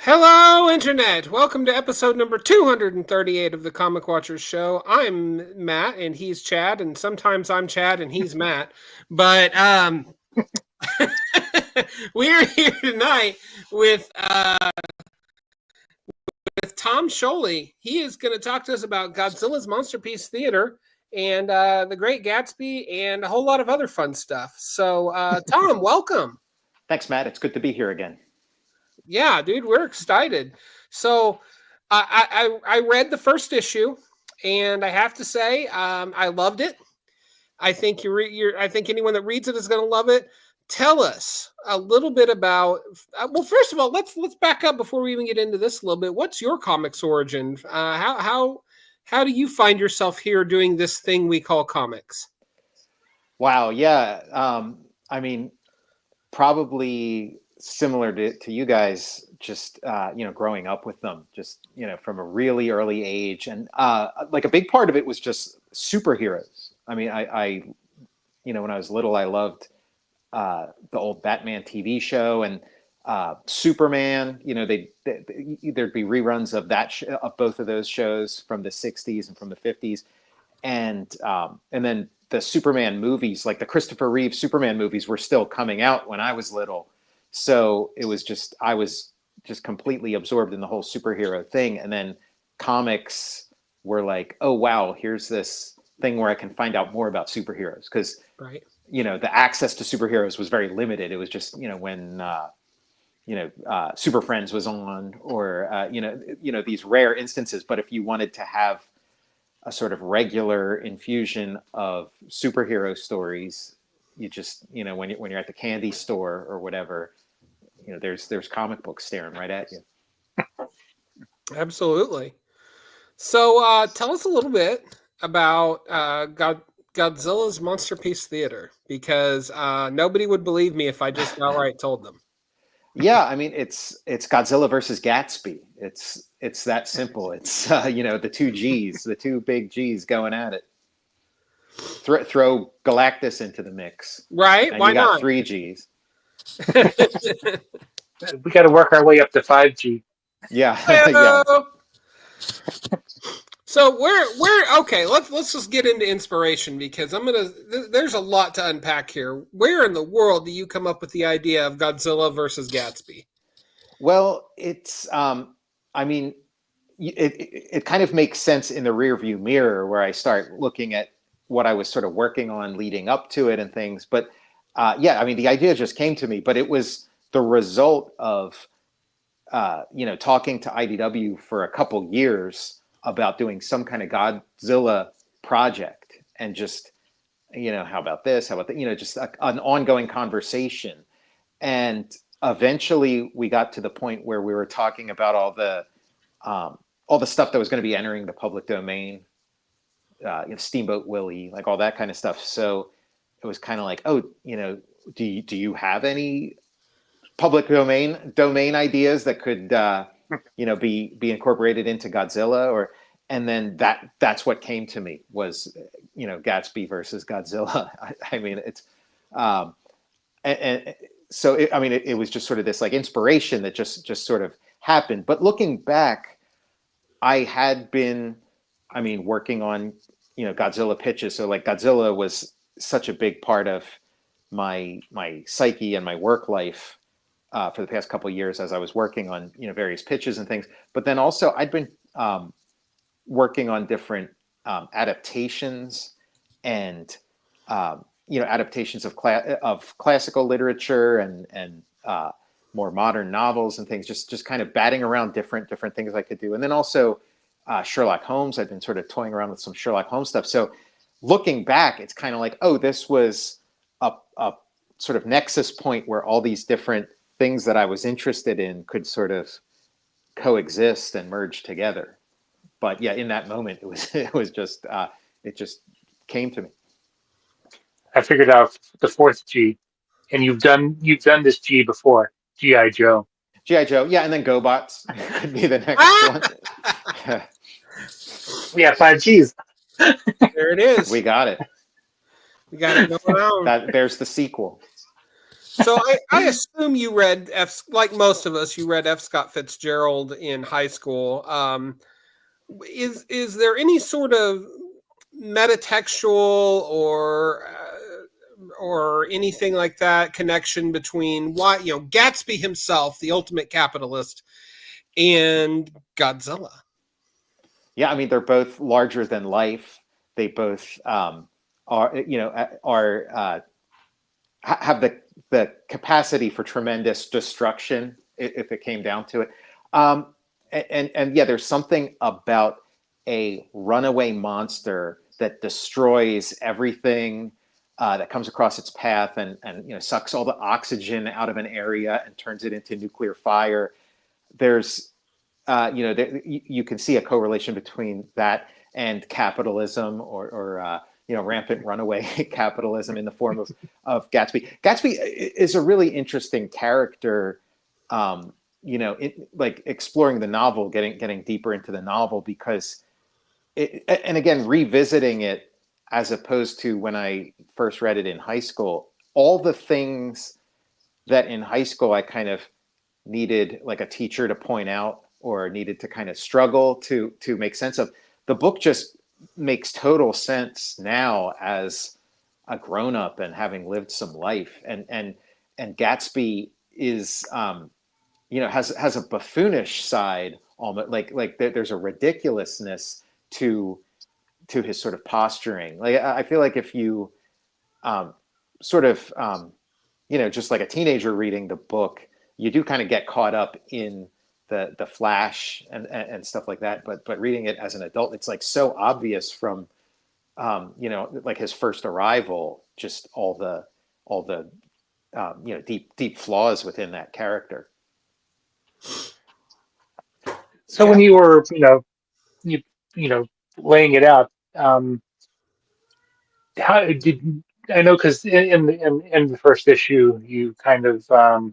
Hello, Internet! Welcome to episode number 238 of the Comic Watchers Show. I'm Matt, and he's Chad, and sometimes I'm Chad, and he's Matt. But we're here tonight with Tom Scioli. He is going to talk to us about Godzilla's Monsterpiece Theater and The Great Gatsby and a whole lot of other fun stuff. So, Tom, welcome. Thanks, Matt. It's good to be here again. Yeah, dude, we're excited. So I read the first issue, and I have to say, I loved it. I think I think anyone that reads it is going to love it. Tell us a little bit about. Well, first of all, let's back up before we even get into this a little bit. What's your comics origin? How do you find yourself here doing this thing we call comics? Wow. Yeah. I mean, probably similar to you guys, just growing up with them, just from a really early age, and like a big part of it was just superheroes. I mean, I when I was little, I loved the old Batman TV show and Superman. There'd be reruns of of both of those shows from the '60s and from the '50s, and then the Superman movies, like the Christopher Reeve Superman movies, were still coming out when I was little. So I was just completely absorbed in the whole superhero thing. And then comics were like, oh, wow, here's this thing where I can find out more about superheroes. Because, right. The access to superheroes was very limited. It was just, when, Super Friends was on, or, these rare instances. But if you wanted to have a sort of regular infusion of superhero stories, you just, when you're at the candy store or whatever, there's comic books staring right at you. Absolutely. So tell us a little bit about Godzilla's Monsterpiece Theater, because nobody would believe me if I just outright told them. Yeah, I mean, it's Godzilla versus Gatsby. It's that simple. It's the two G's, the two big G's going at it. Throw Galactus into the mix, right? And Why you got not? 3 Gs. We got to work our way up to 5G. Yeah, yeah. So we're okay. Let's just get into inspiration, because there's a lot to unpack here. Where in the world do you come up with the idea of Godzilla versus Gatsby? Well, it's I mean, it kind of makes sense in the rearview mirror, where I start looking at what I was sort of working on leading up to it and things. But yeah, I mean, the idea just came to me, but it was the result of talking to IDW for a couple years about doing some kind of Godzilla project, and just how about this, how about that, just an ongoing conversation. And eventually we got to the point where we were talking about all the stuff that was going to be entering the public domain, Steamboat Willie, like all that kind of stuff. So it was kind of like, oh, do you have any public domain ideas that could be incorporated into Godzilla? And then that's what came to me was Gatsby versus Godzilla. I mean, it's and so it was just sort of this like inspiration that just sort of happened. But looking back, I had been working on Godzilla pitches. So like Godzilla was such a big part of my psyche and my work life for the past couple of years, as I was working on various pitches and things. But then also I'd been working on different adaptations and adaptations of classical literature and more modern novels and things. Just kind of batting around different things I could do. And then also Sherlock Holmes. I've been sort of toying around with some Sherlock Holmes stuff. So looking back, it's kind of like, oh, this was a sort of nexus point where all these different things that I was interested in could sort of coexist and merge together. But yeah, in that moment, it was just it just came to me. I figured out the fourth G, and you've done this G before, G.I. Joe. G.I. Joe, yeah, and then GoBots could be the next one. We have 5 Gs. There it is. We got it. We got it going on. There's the sequel. So I assume you read like most of us, you read F. Scott Fitzgerald in high school. Is there any sort of metatextual or anything like that connection between why Gatsby himself, the ultimate capitalist, and Godzilla? Yeah, I mean, they're both larger than life. They both are, have the capacity for tremendous destruction if it came down to it. And yeah, there's something about a runaway monster that destroys everything that comes across its path, and sucks all the oxygen out of an area and turns it into nuclear fire. There's you can see a correlation between that and capitalism, or rampant runaway capitalism in the form of Gatsby. Gatsby is a really interesting character, like exploring the novel, getting deeper into the novel, because and again, revisiting it as opposed to when I first read it in high school, all the things that in high school I kind of needed like a teacher to point out, or needed to kind of struggle to make sense of, the book just makes total sense now as a grown up and having lived some life. And Gatsby is has a buffoonish side, almost like there's a ridiculousness to his sort of posturing. Like I feel like if you sort of just like a teenager reading the book, you do kind of get caught up in the flash and stuff like that. But reading it as an adult, it's like so obvious from like his first arrival, just all the deep flaws within that character. So when Yeah. you were, you you know, laying it out, how did I know? Because in the first issue, you kind of a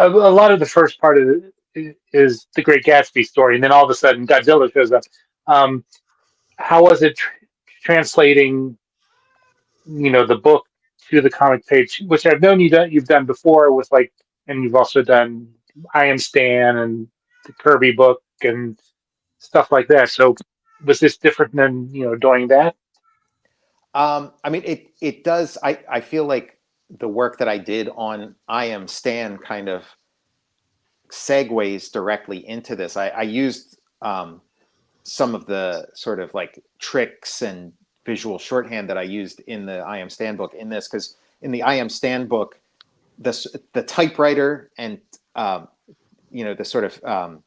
lot of the first part of it is the Great Gatsby story, and then all of a sudden Godzilla shows up. Um, how was it translating, the book to the comic page, which I've known you've done before with like, and you've also done I Am Stan and the Kirby book and stuff like that. So was this different than doing that? I mean, it does. I feel like the work that I did on I Am Stan kind of segues directly into this. I used some of the sort of like tricks and visual shorthand that I used in the I Am Stan book in this, because in the I Am Stan book, the typewriter and the sort of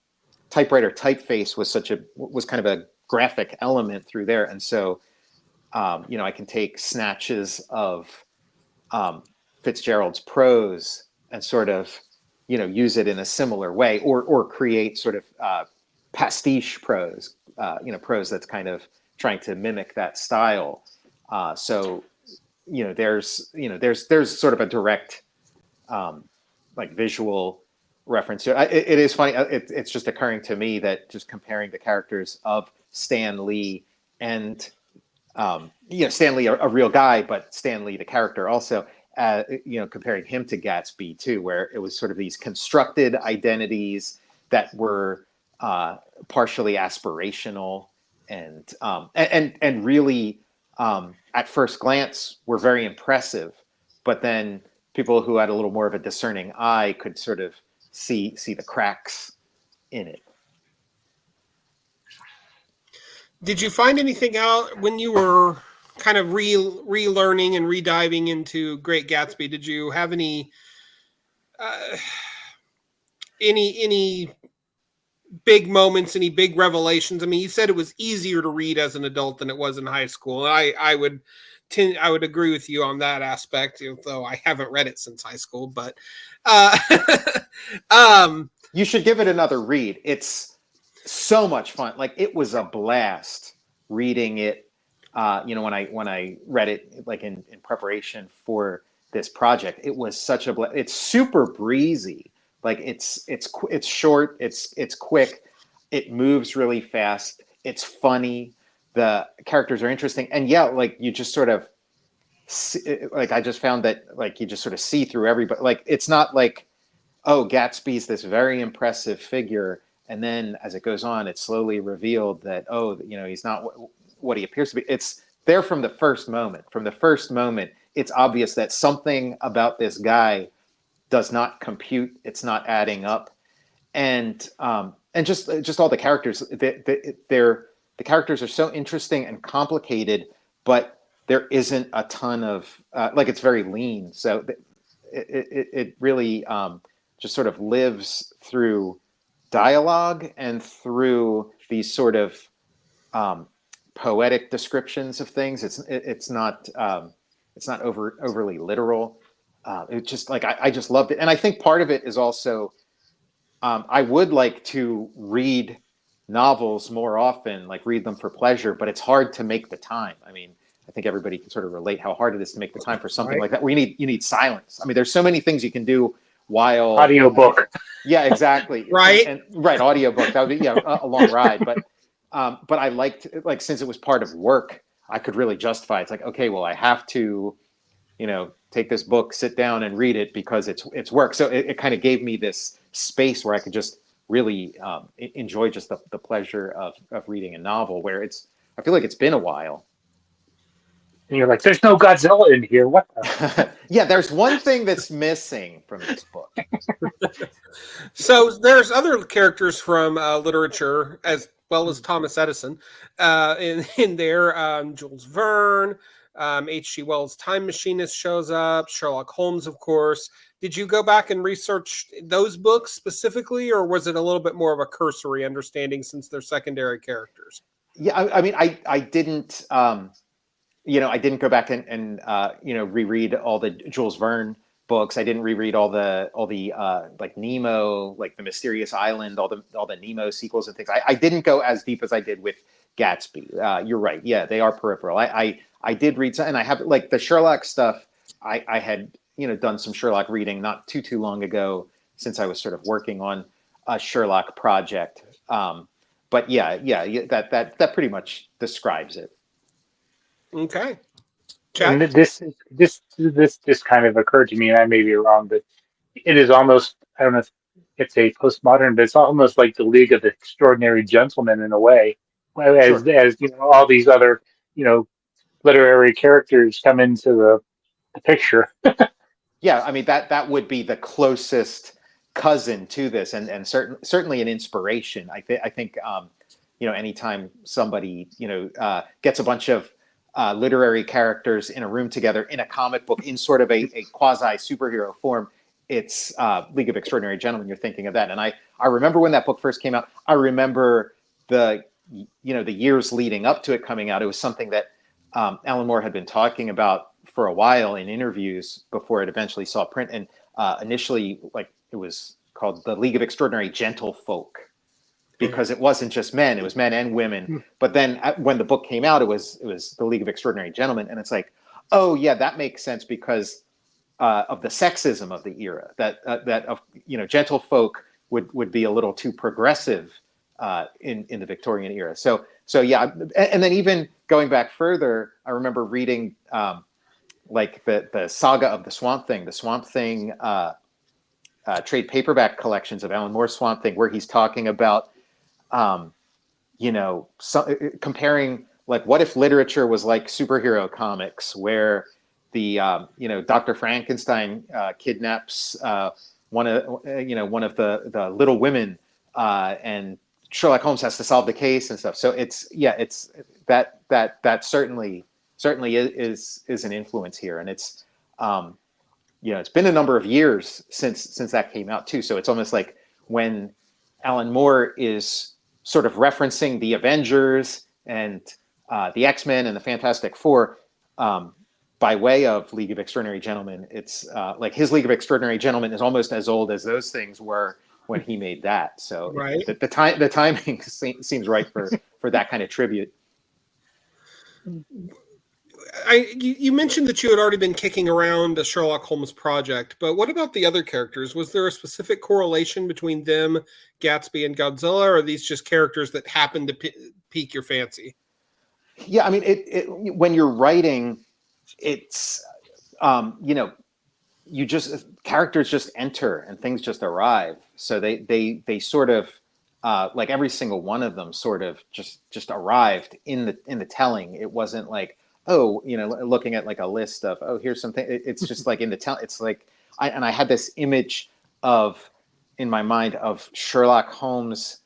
typewriter typeface was kind of a graphic element through there, and so I can take snatches of Fitzgerald's prose and sort of use it in a similar way, or create sort of pastiche prose, prose that's kind of trying to mimic that style. So there's sort of a direct like visual reference. It is funny. It's just occurring to me that just comparing the characters of Stan Lee and Stan Lee, a real guy, but Stan Lee, the character, also, comparing him to Gatsby too, where it was sort of these constructed identities that were partially aspirational and really, at first glance, were very impressive, but then people who had a little more of a discerning eye could sort of see the cracks in it. Did you find anything out when you were kind of relearning and rediving into Great Gatsby? Did you have any big moments, any big revelations? I mean, you said it was easier to read as an adult than it was in high school. I would agree with you on that aspect, though I haven't read it since high school. But you should give it another read. It's so much fun. Like, it was a blast reading it. When I read it like in preparation for this project, it was such a blast. It's super breezy. Like, it's short. It's quick. It moves really fast. It's funny. The characters are interesting, and yeah, like, you just sort of like I just found that like you just sort of see through everybody. Like it's not like, oh, Gatsby's this very impressive figure, and then as it goes on, it's slowly revealed that, oh, you know, he's not what he appears to be. It's there from the first moment. From the first moment, it's obvious that something about this guy does not compute. It's not adding up, and just all the characters. The characters are so interesting and complicated, but there isn't a ton of like it's very lean. So it really just sort of lives through dialogue and through these sort of poetic descriptions of things. It's not overly literal. It's just like I just loved it, and I think part of it is also I would like to read novels more often, like read them for pleasure, but it's hard to make the time. I mean, I think everybody can sort of relate how hard it is to make the time for something like that. Where you need silence. I mean, there's so many things you can do while Audiobook. Yeah, exactly. Right. And right, audiobook. That would be a long ride, but I liked like since it was part of work, I could really justify it. It's like, okay, well, I have to, you know, take this book, sit down and read it because it's work. So it kind of gave me this space where I could just really enjoy just the pleasure of reading a novel where I feel like it's been a while. And you're like, there's no Godzilla in here. What the? Yeah, there's one thing that's missing from this book. So there's other characters from literature as well as Thomas Edison in there. Jules Verne, H.G. Wells' Time Machinist shows up. Sherlock Holmes, of course. Did you go back and research those books specifically, or was it a little bit more of a cursory understanding since they're secondary characters? Yeah, I mean, I didn't, you know, I didn't go back and you know, reread all the Jules Verne books. I didn't reread all the like Nemo, like The Mysterious Island, all the Nemo sequels and things. I didn't go as deep as I did with Gatsby. You're right. Yeah, they are peripheral. I did read some, and I have like the Sherlock stuff. I had, you know, done some Sherlock reading not too long ago since I was sort of working on a Sherlock project. But yeah, that pretty much describes it. Okay. And Chad? this just kind of occurred to me, and I may be wrong, but it is almost, I don't know if it's a postmodern, but it's almost like the League of Extraordinary Gentlemen in a way, Sure. as you know, all these other, you know, literary characters come into the picture. Yeah, I mean that would be the closest cousin to this, and certainly an inspiration. I think you know, anytime somebody, you know, gets a bunch of literary characters in a room together in a comic book in sort of a quasi superhero form, it's League of Extraordinary Gentlemen. You're thinking of that, and I remember when that book first came out. I remember the years leading up to it coming out. It was something that Alan Moore had been talking about for a while in interviews before it eventually saw print. And initially, like, it was called the League of Extraordinary Gentlefolk because it wasn't just men; it was men and women. But then when the book came out, it was the League of Extraordinary Gentlemen, and it's like, oh yeah, that makes sense because of the sexism of the era. That of, you know, gentlefolk would be a little too progressive in the Victorian era. So yeah, and then even going back further, I remember reading like the saga of the Swamp Thing trade paperback collections of Alan Moore's Swamp Thing, where he's talking about you know, comparing like what if literature was like superhero comics, where the you know, Dr. Frankenstein kidnaps one of the Little Women and Sherlock Holmes has to solve the case and stuff. So it's that certainly is an influence here, and it's you know, it's been a number of years since that came out too. So it's almost like when Alan Moore is sort of referencing the Avengers and the X-Men and the Fantastic Four by way of League of Extraordinary Gentlemen, it's like his League of Extraordinary Gentlemen is almost as old as those things were when he made that. So Right. the timing seems right for that kind of tribute. You mentioned that you had already been kicking around the Sherlock Holmes project, but what about the other characters? Was there a specific correlation between them, Gatsby, and Godzilla, or are these just characters that happened to pique your fancy? Yeah, I mean, it when you're writing it's you know, you just characters just enter and things just arrive. So they sort of like every single one of them sort of just arrived in the telling. It wasn't like, oh, you know, looking at like a list of, oh, here's something. It's just like in the tell. It's like I had this image of in my mind of Sherlock Holmes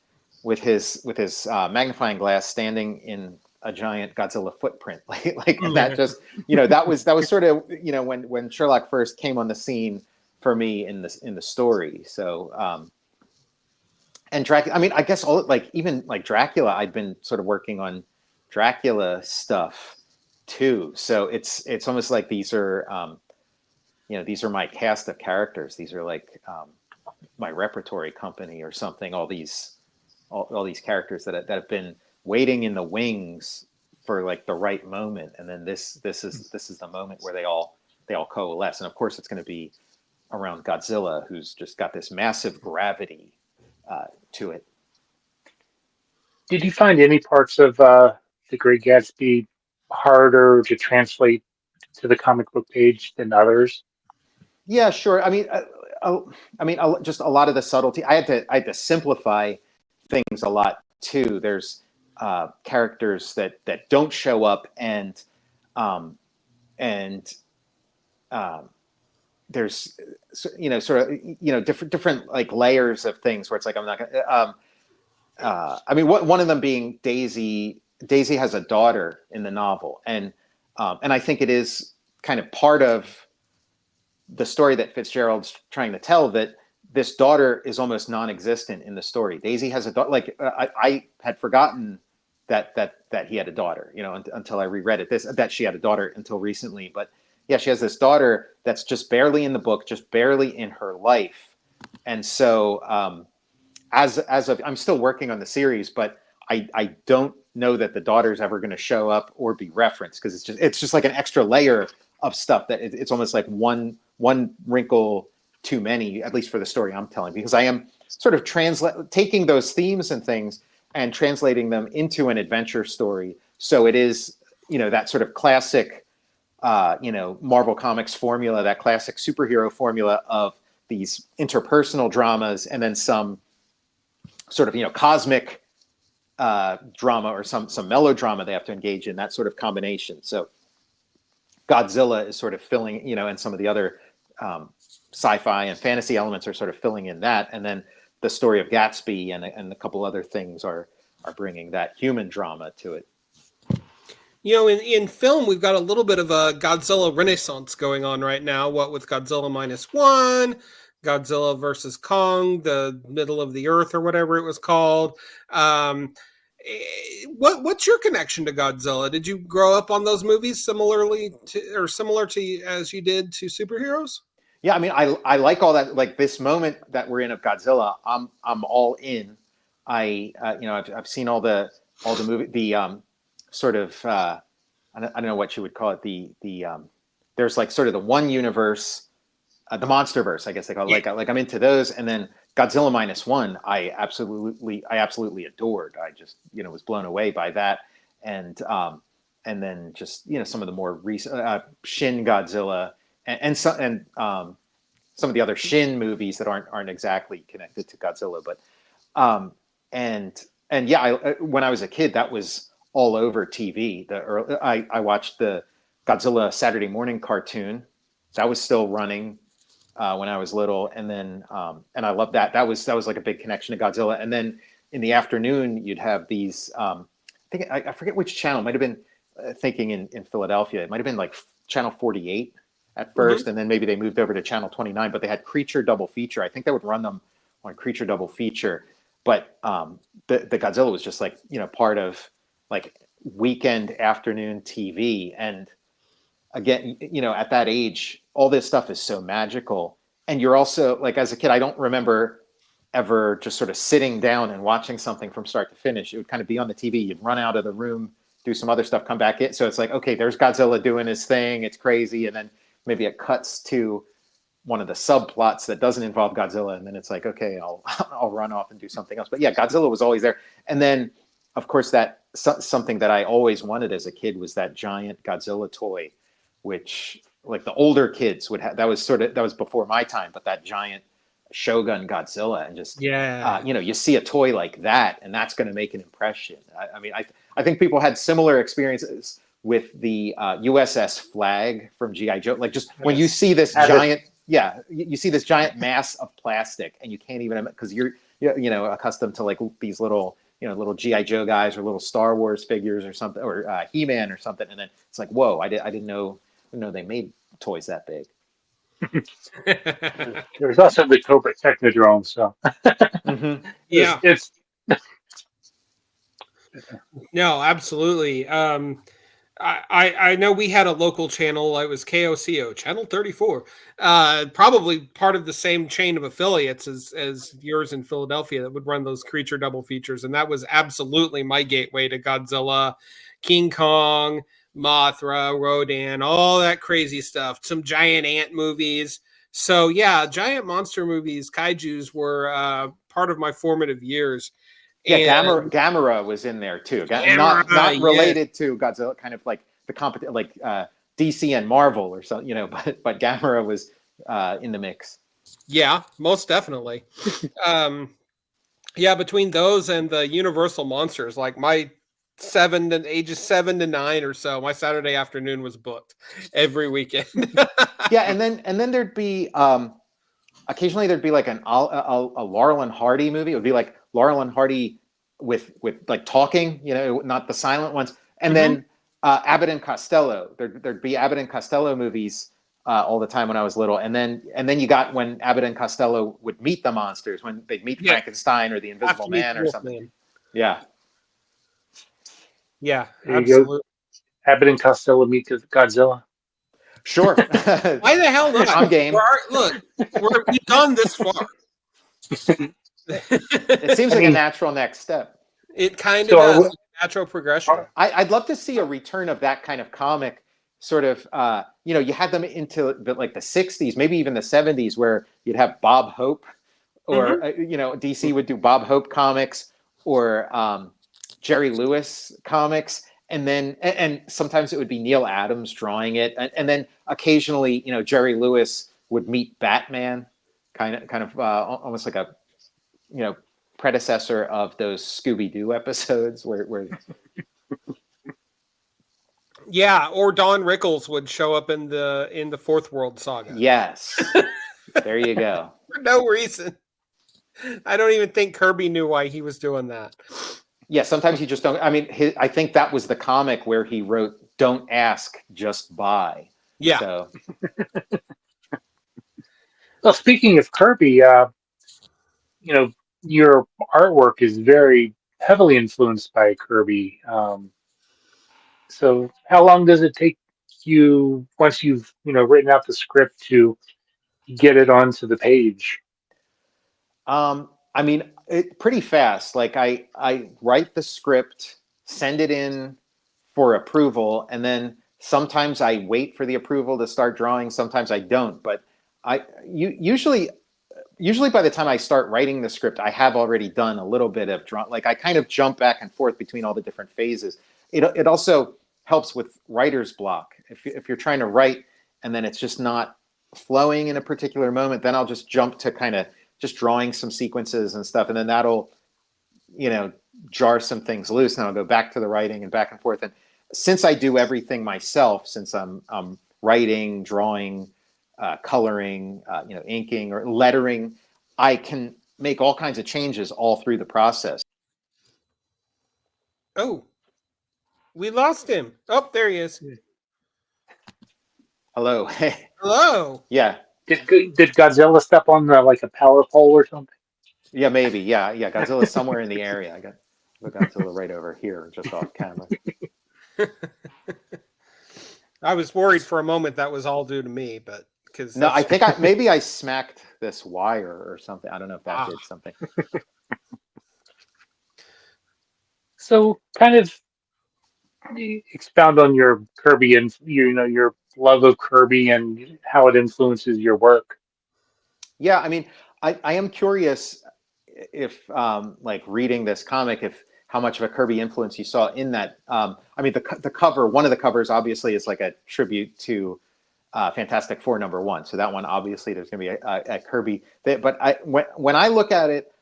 with his magnifying glass standing in a giant Godzilla footprint, like that. Just, you know, that was sort of, you know, when Sherlock first came on the scene for me in the story. So and Dracula, I mean, I guess all like even like Dracula, I'd been sort of working on Dracula stuff too. So it's almost like these are you know, these are my cast of characters. These are like my repertory company or something. All these characters that have been waiting in the wings for like the right moment, and then this is the moment where they all coalesce. And of course, it's going to be around Godzilla, who's just got this massive gravity to it. Did you find any parts of The Great Gatsby harder to translate to the comic book page than others? Yeah, sure. I mean, just a lot of the subtlety. I had to simplify things a lot too. There's characters that don't show up, and and there's, you know, sort of, you know, different like layers of things where it's like I'm not gonna. I mean, one of them being Daisy. Daisy has a daughter in the novel, and I think it is kind of part of the story that Fitzgerald's trying to tell, that this daughter is almost non-existent in the story. Daisy has a daughter. Like I had forgotten that he had a daughter, you know, until I reread it. That she had a daughter until recently, but yeah, she has this daughter that's just barely in the book, just barely in her life, and so as of I'm still working on the series, but I don't know that the daughter's ever going to show up or be referenced, because it's just like an extra layer of stuff that it's almost like one wrinkle too many, at least for the story I'm telling, because I am sort of taking those themes and things and translating them into an adventure story. So it is, you know, that sort of classic, you know, Marvel Comics formula, that classic superhero formula of these interpersonal dramas and then some sort of, you know, cosmic drama or some melodrama they have to engage in, that sort of combination. So Godzilla is sort of filling, you know, and some of the other sci-fi and fantasy elements are sort of filling in that, and then the story of Gatsby and a couple other things are bringing that human drama to it. You know, in film, we've got a little bit of a Godzilla renaissance going on right now. What with Godzilla -1, Godzilla versus Kong, the middle of the earth, or whatever it was called. What's your connection to Godzilla? Did you grow up on those movies similar to as you did to superheroes? Yeah, I mean, I like all that. Like this moment that we're in of Godzilla, I'm all in. You know, I've seen all the movie, the sort of I don't know what you would call it. The there's like sort of the one universe, the Monsterverse, I guess they call it. Yeah. Like I'm into those, and then Godzilla -1, I absolutely adored. I just, you know, was blown away by that, and then just, you know, some of the more recent Shin Godzilla and some of the other Shin movies that aren't exactly connected to Godzilla, but and yeah, when I was a kid, that was all over TV. I watched the Godzilla Saturday morning cartoon. That was still running when I was little, and then and I loved that. That was like a big connection to Godzilla. And then in the afternoon, you'd have these. I forget which channel. It might have been thinking in Philadelphia. It might have been like channel 48 at first, and then maybe they moved over to channel 29. But they had Creature Double Feature. I think they would run them on Creature Double Feature. But the Godzilla was just like, you know, part of like weekend afternoon TV. And again, you know, at that age, all this stuff is so magical. And you're also like, as a kid, I don't remember ever just sort of sitting down and watching something from start to finish. It would kind of be on the TV. You'd run out of the room, do some other stuff, come back in. So it's like, okay, there's Godzilla doing his thing. It's crazy. And then maybe it cuts to one of the subplots that doesn't involve Godzilla. And then it's like, okay, I'll run off and do something else. But yeah, Godzilla was always there. And then, of course, that something that I always wanted as a kid was that giant Godzilla toy. which like the older kids would have. That was before my time, but that giant Shogun Godzilla, and just Yeah. you see a toy like that, and that's going to make an impression. I mean, I think people had similar experiences with the USS Flag from GI Joe. Like, just when you see this giant, you see this giant mass of plastic, and you can't even, because you're accustomed to like these little little GI Joe guys or little Star Wars figures or something, or He-Man or something, and then it's like, whoa, I didn't know they made toys that big. There's also the Cobra Technodrome, so Mm-hmm. Yeah. it's No, absolutely. I know we had a local channel. It was KOCO, Channel 34. Probably part of the same chain of affiliates as yours in Philadelphia that would run those creature double features. And that was absolutely my gateway to Godzilla, King Kong, Mothra, Rodan, all that crazy stuff. Some giant ant movies. So yeah, giant monster movies, kaijus were part of my formative years. Yeah, And Gamera was in there too. Gamera, Not yes. related to Godzilla, kind of like the DC and Marvel or something, but Gamera was in the mix. Yeah, most definitely. Yeah, between those and the Universal monsters, like my ages 7 to 9 or so, my Saturday afternoon was booked every weekend. Yeah, and then there'd be occasionally there'd be like a Laurel and Hardy movie. It would be like Laurel and Hardy with like talking, not the silent ones. And then Abbott and Costello. There'd be Abbott and Costello movies all the time when I was little. And then you got when Abbott and Costello would meet the monsters, when they'd meet Frankenstein or the Invisible Man or something. Yeah. Yeah, there you absolutely. go. Abbott and Costello meet Godzilla. Sure. Why the hell not? I'm game. We've gone this far. It seems like a natural next step. It kind of does. Natural progression. I'd love to see a return of that kind of comic. Sort of, you had them into like the 60s, maybe even the 70s, where you'd have Bob Hope, or DC would do Bob Hope comics, or Jerry Lewis comics, and sometimes it would be Neil Adams drawing it, and then occasionally, Jerry Lewis would meet Batman, kind of almost like a predecessor of those Scooby-Doo episodes where yeah, or Don Rickles would show up in the Fourth World Saga. Yes. There you go. For no reason. I don't even think Kirby knew why he was doing that. Yeah, sometimes you just don't. I mean, I think that was the comic where he wrote, "Don't ask, just buy." Yeah. So. Well, speaking of Kirby, your artwork is very heavily influenced by Kirby. So how long does it take you, once you've written out the script, to get it onto the page? I mean, pretty fast. Like I write the script, send it in for approval, and then sometimes I wait for the approval to start drawing. Sometimes I don't. But usually by the time I start writing the script, I have already done a little bit of draw. Like I kind of jump back and forth between all the different phases. It also helps with writer's block. If you're trying to write and then it's just not flowing in a particular moment, then I'll just jump to kind of just drawing some sequences and stuff, and then that'll jar some things loose, and I'll go back to the writing and back and forth. And since I do everything myself, since I'm writing, drawing, coloring, inking or lettering, I can make all kinds of changes all through the process. Oh, we lost him. Oh, there he is. Hello. Hello. Yeah. Did Godzilla step on like a power pole or something? Yeah, maybe. Yeah. Godzilla's somewhere in the area. I got Godzilla right over here, just off camera. I was worried for a moment that was all due to me, but because no, I think maybe I smacked this wire or something. I don't know if that did something. So, kind of expound on your Kirby and your love of Kirby and how it influences your work. Yeah, I mean, I am curious if like reading this comic, how much of a Kirby influence you saw in that. I mean, the cover, one of the covers obviously is like a tribute to Fantastic Four #1. So that one, obviously there's going to be a Kirby. But when I look at it,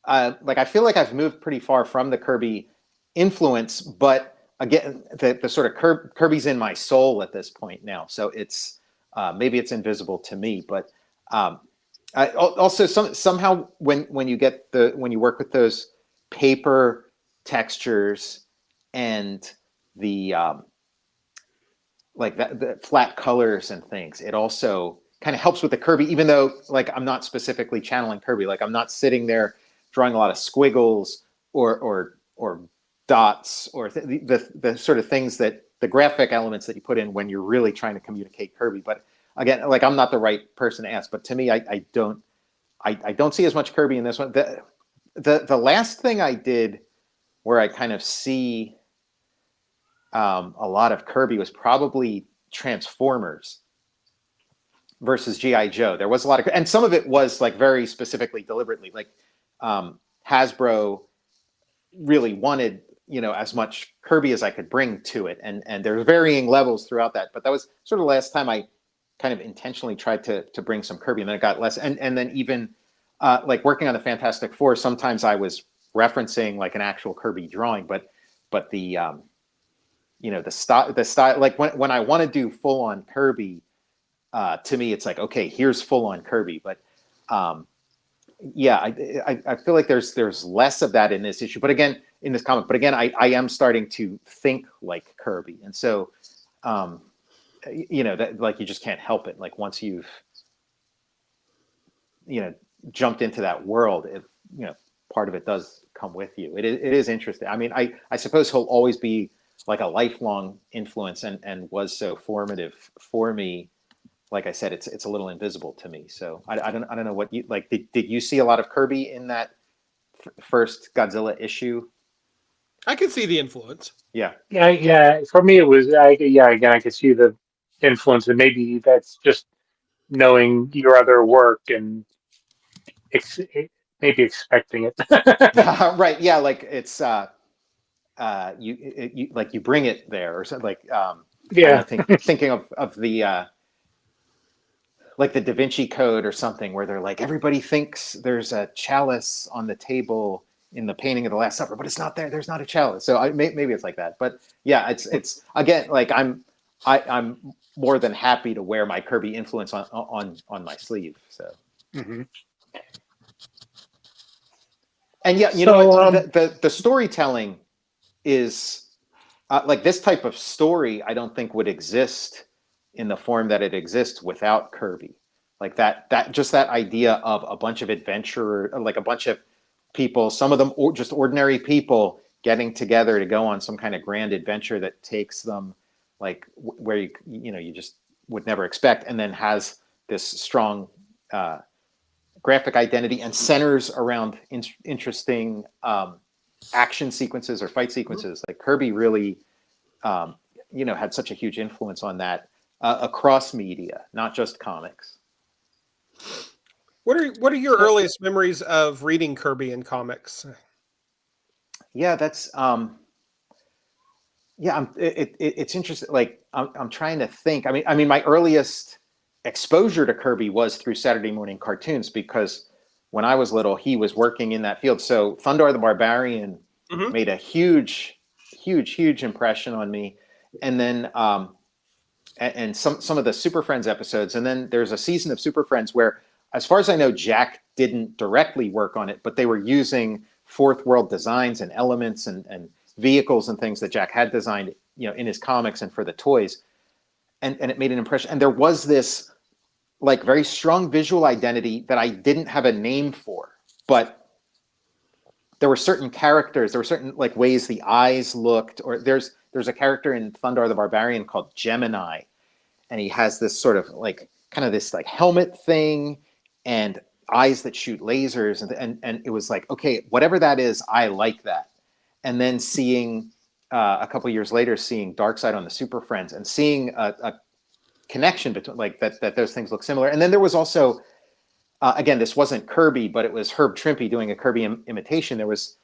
like I feel like I've moved pretty far from the Kirby influence, but again, the sort of Kirby's in my soul at this point now. So it's maybe it's invisible to me, but also somehow when you work with those paper textures and the like the flat colors and things, it also kind of helps with the Kirby, even though like I'm not specifically channeling Kirby. Like I'm not sitting there drawing a lot of squiggles or dots or the sort of things that the graphic elements that you put in when you're really trying to communicate Kirby. But again, like I'm not the right person to ask, but to me, I don't see as much Kirby in this one. The last thing I did where I kind of see a lot of Kirby was probably Transformers versus G.I. Joe. There was a lot of, and some of it was like very specifically, deliberately, like Hasbro really wanted, as much Kirby as I could bring to it. And there's varying levels throughout that. But that was sort of the last time I kind of intentionally tried to bring some Kirby, and then it got less. And then even like working on the Fantastic Four, sometimes I was referencing like an actual Kirby drawing, but the the style, like when I want to do full on Kirby, to me it's like, okay, here's full on Kirby. But yeah, I feel like there's less of that in this issue, but again, in this comic, but again, I am starting to think like Kirby, and so that, like, you just can't help it. Like once you've jumped into that world, part of it does come with you. It is interesting. I mean, I suppose he'll always be like a lifelong influence and was so formative for me. Like I said, it's a little invisible to me. So I don't know what you like. Did you see a lot of Kirby in that first Godzilla issue? I can see the influence. Yeah. Yeah. For me, it was again, I could see the influence, and maybe that's just knowing your other work and maybe expecting it. Right. Yeah. Like it's you like you bring it there or something, like I Yeah. don't know, thinking of the like the Da Vinci Code or something, where they're like, everybody thinks there's a chalice on the table in the painting of the Last Supper, but it's not there. There's not a chalice. So maybe it's like that. But yeah, it's again, like I'm more than happy to wear my Kirby influence on my sleeve. So. Mm-hmm. And yeah, you know what? The storytelling is like this type of story. I don't think would exist in the form that it exists without Kirby. Like that just that idea of a bunch of adventurers, like a bunch of people, some of them just ordinary people getting together to go on some kind of grand adventure that takes them like where you just would never expect, and then has this strong graphic identity and centers around interesting action sequences or fight sequences. Like Kirby really had such a huge influence on that across media, not just comics. What are your earliest memories of reading Kirby in comics? Yeah, that's it's interesting. Like I'm trying to think. I mean, my earliest exposure to Kirby was through Saturday morning cartoons, because when I was little, he was working in that field. So Thundar the Barbarian made a huge impression on me. And then and some of the Super Friends episodes. And then there's a season of Super Friends where, as far as I know, Jack didn't directly work on it, but they were using fourth world designs and elements and vehicles and things that Jack had designed, in his comics and for the toys. And it made an impression. And there was this like very strong visual identity that I didn't have a name for, but there were certain characters, there were certain like ways the eyes looked, or there's a character in Thundar the Barbarian called Gemini, and he has this sort of like kind of this like helmet thing and eyes that shoot lasers, and it was like, okay, whatever that is, I like that. And then seeing a couple years later, seeing Darkseid on the Super Friends and seeing a connection between like that those things look similar. And then there was also again, this wasn't Kirby, but it was Herb Trimpe doing a Kirby imitation. There was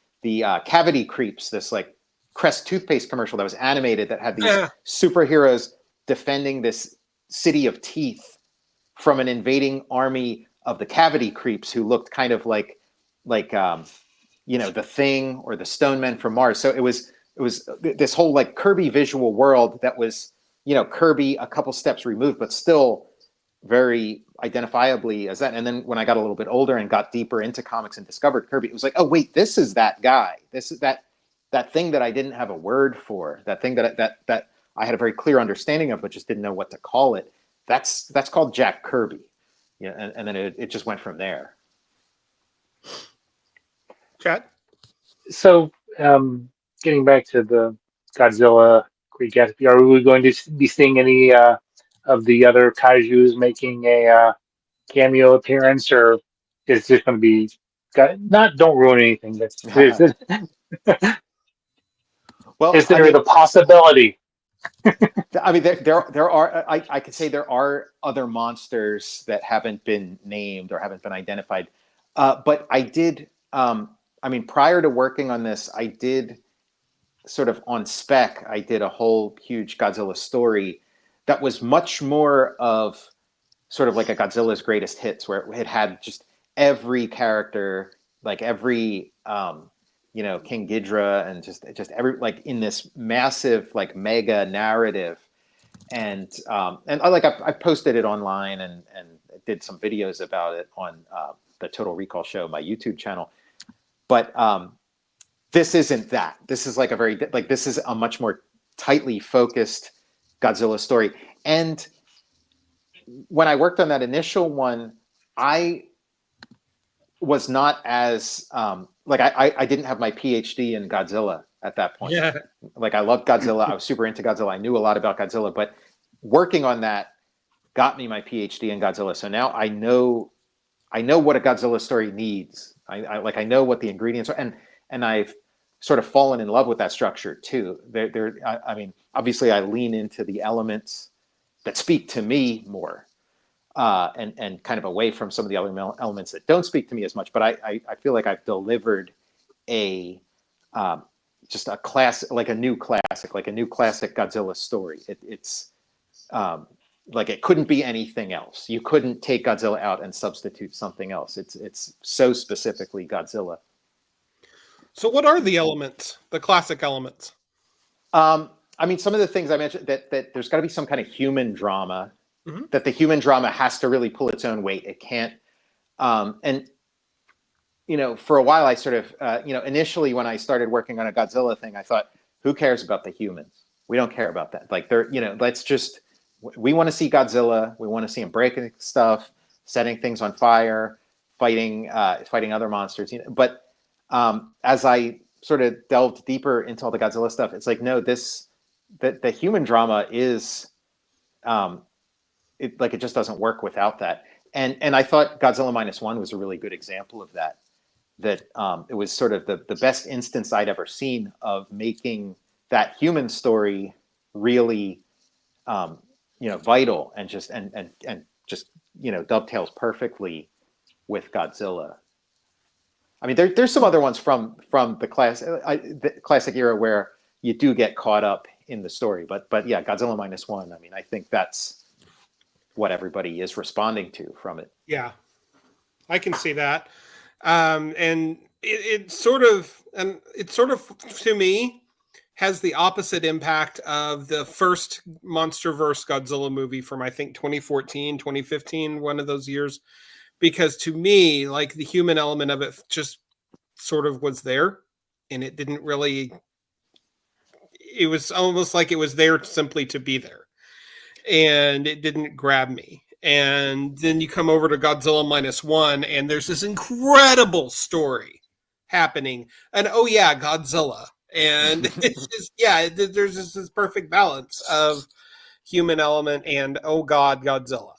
Cavity Creeps, this like Crest toothpaste commercial that was animated that had these superheroes defending this city of teeth from an invading army of the Cavity Creeps who looked kind of like the Thing or the Stone Men from Mars. So it was this whole like Kirby visual world that was, Kirby a couple steps removed, but still very identifiably as that. And then when I got a little bit older and got deeper into comics and discovered Kirby, it was like, oh wait, this is that guy. This is that thing that I didn't have a word for, that thing that I had a very clear understanding of, but just didn't know what to call it. That's called Jack Kirby. Yeah, and then it just went from there. Chad? So, getting back to the Godzilla, Great Gatsby, are we going to be seeing any of the other kaijus making a cameo appearance, or is this going to be? Not, don't ruin anything. But Well, is there the possibility? I mean, there are. I could say there are other monsters that haven't been named or haven't been identified, but I did. I mean, prior to working on this, I did sort of on spec. I did a whole huge Godzilla story that was much more of sort of like a Godzilla's greatest hits, where it had just every character, like every King Ghidorah, and just every, like, in this massive like mega narrative. And I posted it online and did some videos about it on the Total Recall Show, my YouTube channel. But this isn't that. This is like this is a much more tightly focused Godzilla story. And when I worked on that initial one, I was not as I didn't have my PhD in Godzilla at that point. Yeah. Like, I loved Godzilla. I was super into Godzilla. I knew a lot about Godzilla, but working on that got me my PhD in Godzilla. So now I know what a Godzilla story needs. I know what the ingredients are, and I've sort of fallen in love with that structure too. I mean, obviously I lean into the elements that speak to me more, and kind of away from some of the other elements that don't speak to me as much. But I feel like I've delivered just a classic, like a new classic Godzilla story. It's like, it couldn't be anything else. You couldn't take Godzilla out and substitute something else. It's so specifically Godzilla. So what are the elements, the classic elements? I mean, some of the things I mentioned, that there's got to be some kind of human drama, that the human drama has to really pull its own weight. It can't, and for a while I sort of, initially when I started working on a Godzilla thing, I thought, who cares about the humans? We don't care about that. Like, we want to see Godzilla. We want to see him breaking stuff, setting things on fire, fighting other monsters. But as I sort of delved deeper into all the Godzilla stuff, it's like, no, the human drama is, it just doesn't work without that. And I thought Godzilla -1 was a really good example of that. That it was sort of the best instance I'd ever seen of making that human story really, vital, and just dovetails perfectly with Godzilla. I mean, there's some other ones from the classic era where you do get caught up in the story, but yeah, Godzilla -1. I mean, I think that's what everybody is responding to from it. Yeah, I can see that. And it sort of to me has the opposite impact of the first MonsterVerse Godzilla movie from, I think, 2014, 2015, one of those years, because to me, like, the human element of it just sort of was there, and it didn't really, it was almost like it was there simply to be there, and it didn't grab me. And then you come over to Godzilla -1, and there's this incredible story happening, and oh yeah, Godzilla. And it's just, yeah, there's just this perfect balance of human element and, oh God, Godzilla.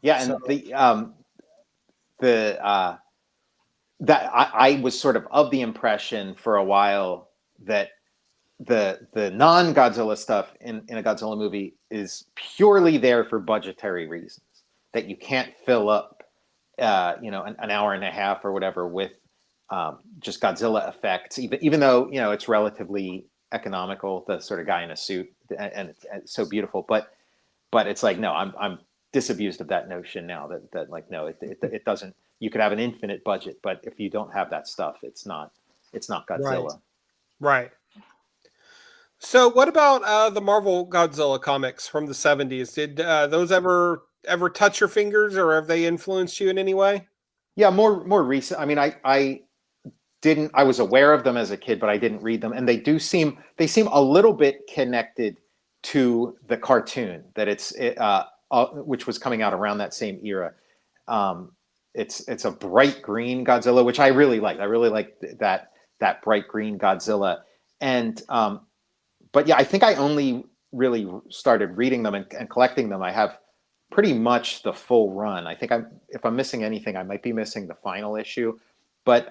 Yeah, and that I was sort of the impression for a while that the non-Godzilla stuff in a Godzilla movie is purely there for budgetary reasons, that you can't fill up an hour and a half or whatever with just Godzilla effects, even though, it's relatively economical, the sort of guy in a suit, and it's so beautiful, but it's like, no, I'm disabused of that notion now that like, no, it doesn't, you could have an infinite budget, but if you don't have that stuff, it's not Right. Godzilla. Right. So, what about the Marvel Godzilla comics from the '70s? Did those ever touch your fingers, or have they influenced you in any way? Yeah, more recent. I mean, I was aware of them as a kid, but I didn't read them, and they seem a little bit connected to the cartoon which was coming out around that same era. It's a bright green Godzilla, which I really liked. I really liked that bright green Godzilla, and but yeah, I think I only really started reading them and collecting them. I have pretty much the full run. I think if I'm missing anything, I might be missing the final issue, but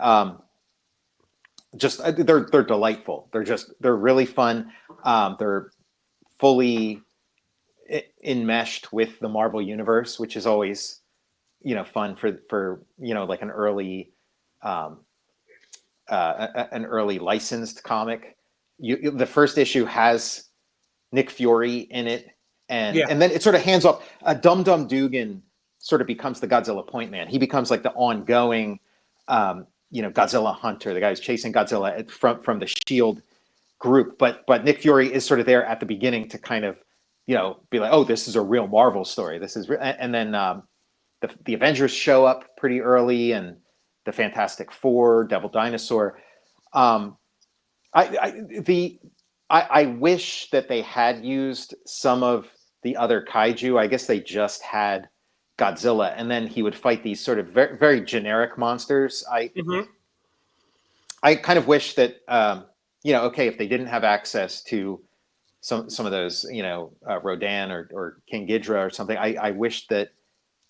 just they're delightful. They're really fun. They're fully enmeshed with the Marvel universe, which is always fun for like an early licensed comic. The first issue has Nick Fury in it, and Yeah. then it sort of hands off. Dum Dum Dugan sort of becomes the Godzilla point man. He becomes like the ongoing Godzilla hunter, the guy who's chasing Godzilla from the Shield group. But Nick Fury is sort of there at the beginning to kind of be like, oh, this is a real Marvel story. This is and then the Avengers show up pretty early, and the Fantastic Four, Devil Dinosaur. I wish that they had used some of the other kaiju. I guess they just had Godzilla, and then he would fight these sort of very, very generic monsters. Mm-hmm. I kind of wish that okay, if they didn't have access to some of those, Rodan or King Ghidorah or something, I wish that,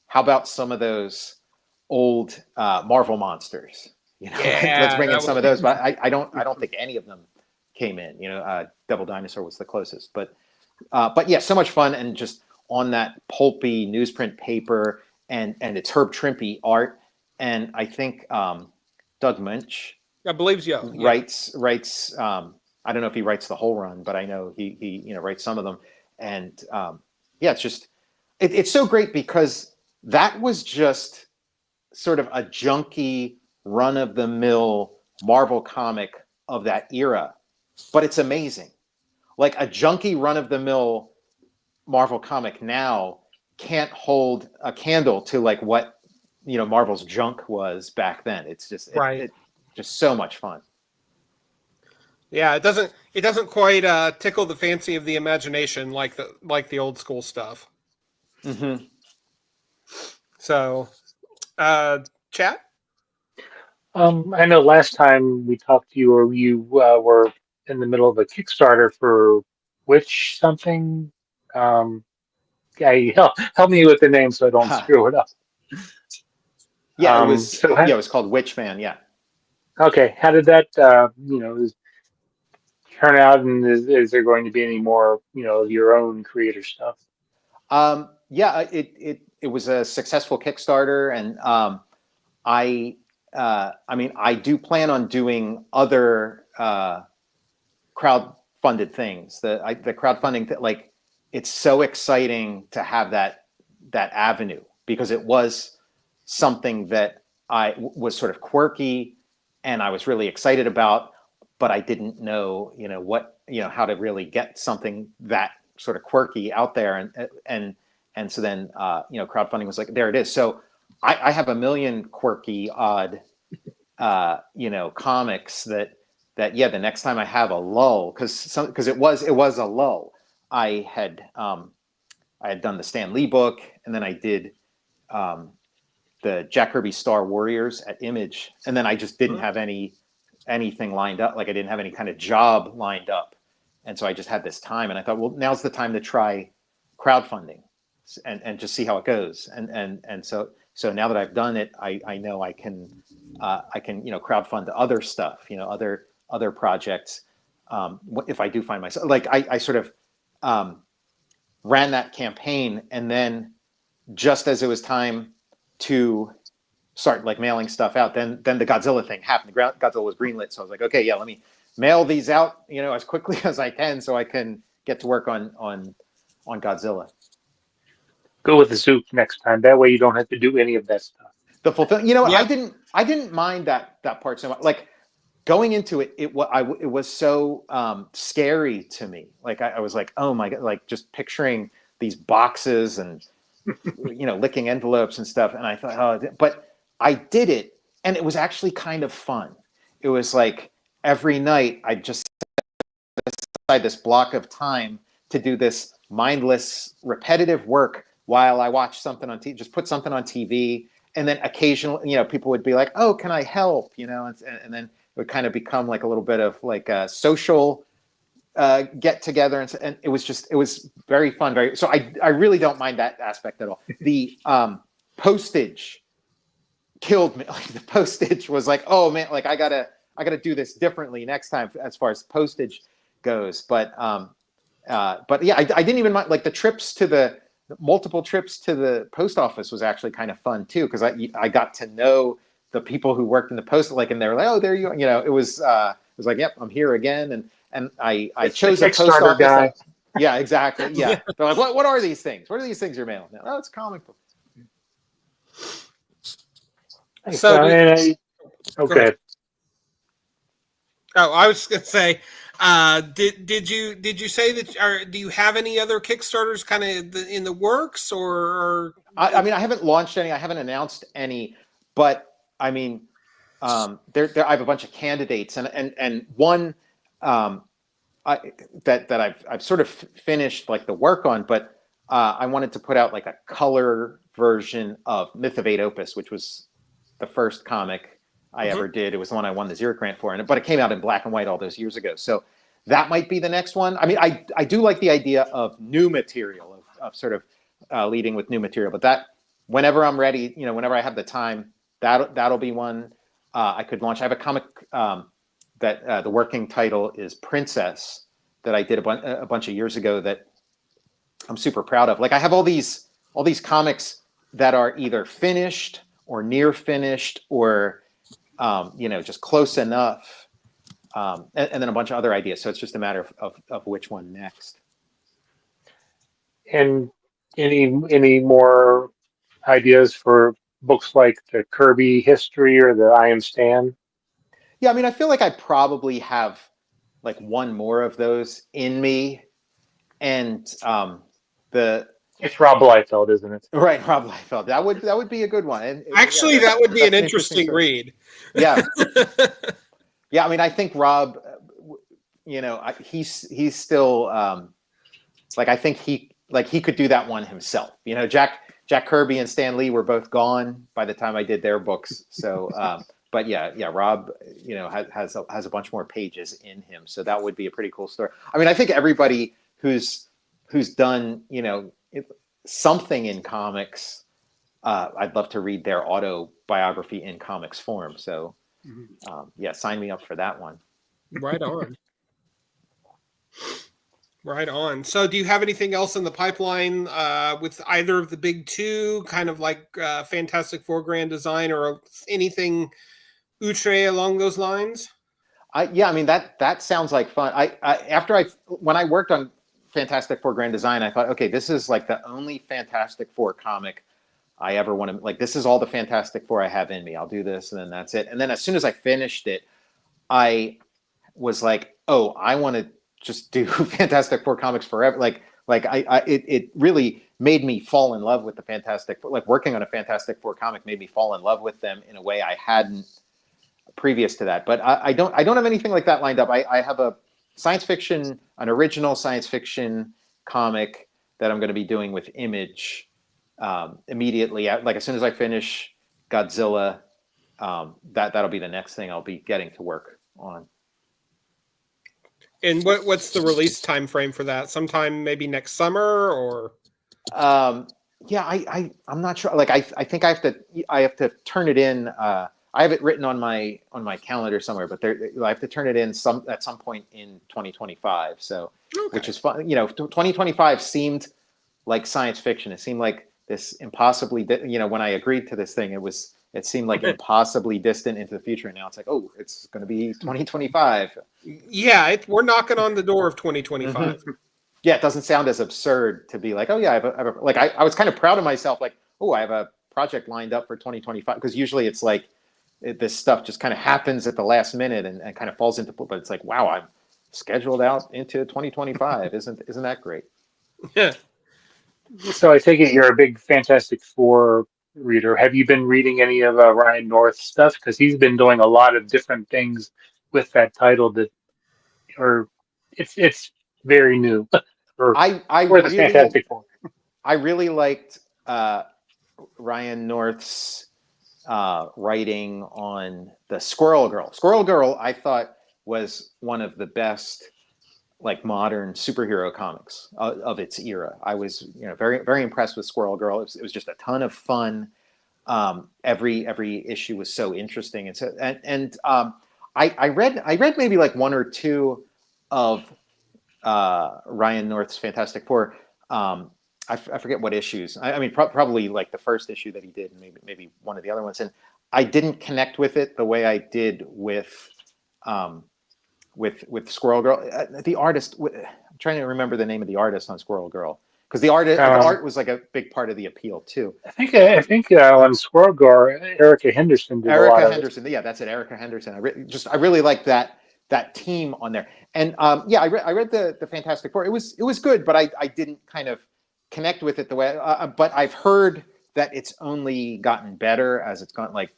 how about some of those old Marvel monsters? Let's Yeah, bring in that some would of be those. But I don't think any of them came in. Devil Dinosaur was the closest, but yeah, so much fun, and just on that pulpy newsprint paper, and it's Herb Trimpe art, and I think Doug Munch I believe so. Yeah. writes. I don't know if he writes the whole run, but I know he writes some of them, and yeah, it's just it's so great because that was just sort of a junky run of the mill Marvel comic of that era, but it's amazing. Like a junky run of the mill Marvel comic now can't hold a candle to like what Marvel's junk was back then. It's just Right. it just so much fun. Yeah, it doesn't quite tickle the fancy of the imagination like the old school stuff. Mm-hmm. So, chat. I know last time we talked to you, or you were in the middle of a Kickstarter for which something. Help me with the name so I don't screw it up. Yeah, So it was called Witchman. Yeah. okay, how did that turn out, and is there going to be any more your own creator stuff? Yeah, it was a successful Kickstarter, and I mean, I do plan on doing other crowd-funded things. The crowdfunding, like, it's so exciting to have that avenue, because it was something that was sort of quirky, and I was really excited about, but I didn't know, how to really get something that sort of quirky out there, and so then crowdfunding was like, there it is. So I have a million quirky, odd, comics that yeah, the next time I have a lull, because it was a lull. I had done the Stan Lee book, and then I did the Jack Kirby Star Warriors at Image, and then I just didn't have anything lined up. Like, I didn't have any kind of job lined up, and so I just had this time, and I thought, well, now's the time to try crowdfunding and just see how it goes. And so now that I've done it, I know I can crowdfund other stuff, other projects. If I do find myself, like, I sort of ran that campaign, and then just as it was time to start like mailing stuff out. Then the Godzilla thing happened. Godzilla was greenlit, so I was like, okay, yeah, let me mail these out, as quickly as I can, so I can get to work on Godzilla. Go with the soup next time. That way you don't have to do any of that stuff. The fulfill, Yep. I didn't mind that part so much. Like going into it, it was so scary to me. Like I was like, oh my god, like just picturing these boxes and licking envelopes and stuff. And I thought, oh, but I did it, and it was actually kind of fun. It was like every night I just set aside this block of time to do this mindless, repetitive work while I watched something on TV. Just put something on TV, and then occasionally, people would be like, "Oh, can I help?" And then it would kind of become like a little bit of like a social get together, and it was very fun. So I really don't mind that aspect at all. The postage killed me. Like the postage was like, oh man, like I gotta do this differently next time as far as postage goes. But yeah, I didn't even mind like the multiple trips to the post office was actually kind of fun too, because I got to know the people who worked in the post, like, and they were like, oh, there you are. It was like, yep, I'm here again, and I chose a post office. Guy. Yeah, exactly. Yeah. They're like, what are these things? What are these things you're mailing? Oh, it's a comic book. So, okay. Oh, I was going to say, did you say that? Do you have any other Kickstarters kind of in the works, or? I mean, I haven't launched any. I haven't announced any, but I mean, I have a bunch of candidates, and one that I've sort of finished like the work on, but I wanted to put out like a color version of Myth of Eight Opus, which was the first comic I ever did. It was the one I won the Zero grant for, but it came out in black and white all those years ago. So that might be the next one. I mean, I do like the idea of new material, of sort of leading with new material, but that whenever I'm ready, whenever I have the time, that'll be one I could launch. I have a comic that the working title is Princess that I did a bunch of years ago that I'm super proud of. Like I have all these comics that are either finished or near finished or just close enough, and then a bunch of other ideas. So it's just a matter of which one next. And any more ideas for books like the Kirby History or the I Am Stan? Yeah, I mean, I feel like I probably have like one more of those in me, and it's Rob Liefeld, isn't it? Right, Rob Liefeld. That would be a good one. And actually, that would be an interesting read. Yeah, yeah. I mean, I think Rob, he's still like I think he could do that one himself. Jack Kirby and Stan Lee were both gone by the time I did their books. So, but yeah, Rob, has a bunch more pages in him. So that would be a pretty cool story. I mean, I think everybody who's done, something in comics, I'd love to read their autobiography in comics form. So, yeah, sign me up for that one. Right on. Right on. So do you have anything else in the pipeline with either of the big two, kind of like Fantastic Four Grand Design or anything outre along those lines? Yeah, I mean, that sounds like fun. When I worked on Fantastic Four Grand Design, I thought, okay, this is like the only Fantastic Four comic I ever want to, like, this is all the Fantastic Four I have in me. I'll do this, and then that's it. And then as soon as I finished it, I was like, oh, I want to just do Fantastic Four comics forever. It really made me fall in love with the Fantastic Four. Like working on a Fantastic Four comic made me fall in love with them in a way I hadn't previous to that. But I don't have anything like that lined up. I have an original science fiction comic that I'm going to be doing with Image immediately. Like as soon as I finish Godzilla, that'll be the next thing I'll be getting to work on. And what's the release time frame for that? Sometime maybe next summer, or? Yeah, I'm not sure. Like I think I have to turn it in. I have it written on my calendar somewhere, but I have to turn it in at some point in 2025. So, okay. Which is fun. 2025 seemed like science fiction. It seemed like this impossibly. When I agreed to this thing, it It seemed like impossibly distant into the future, and now it's like, oh, it's going to be 2025. Yeah, we're knocking on the door of 2025. Mm-hmm. Yeah, it doesn't sound as absurd to be like, oh yeah, I was kind of proud of myself, like, oh, I have a project lined up for 2025, because usually it's like this stuff just kind of happens at the last minute and kind of falls into, but it's like, wow, I'm scheduled out into 2025. Isn't that great? Yeah. So I take it you're a big Fantastic Four reader. Have you been reading any of Ryan North's stuff? Because he's been doing a lot of different things with that title that, or it's very new for I the Fantastic Four. I really liked Ryan North's writing on the Squirrel Girl. Squirrel Girl, I thought, was one of the best like modern superhero comics of its era. I was very very impressed with Squirrel Girl. It was just a ton of fun. Every issue was so interesting, I read maybe like one or two of Ryan North's Fantastic Four. I forget what issues. I mean, probably like the first issue that he did, and maybe one of the other ones. And I didn't connect with it the way I did with Squirrel Girl. The artist, I'm trying to remember the name of the artist on Squirrel Girl, because the art was like a big part of the appeal too. I think on Squirrel Girl, Erica Henderson did a lot of Henderson, yeah, that's it. Erica Henderson. I really like that team on there. And yeah, I read the Fantastic Four. It was good, but I didn't kind of connect with it the way. But I've heard that it's only gotten better as it's gone, like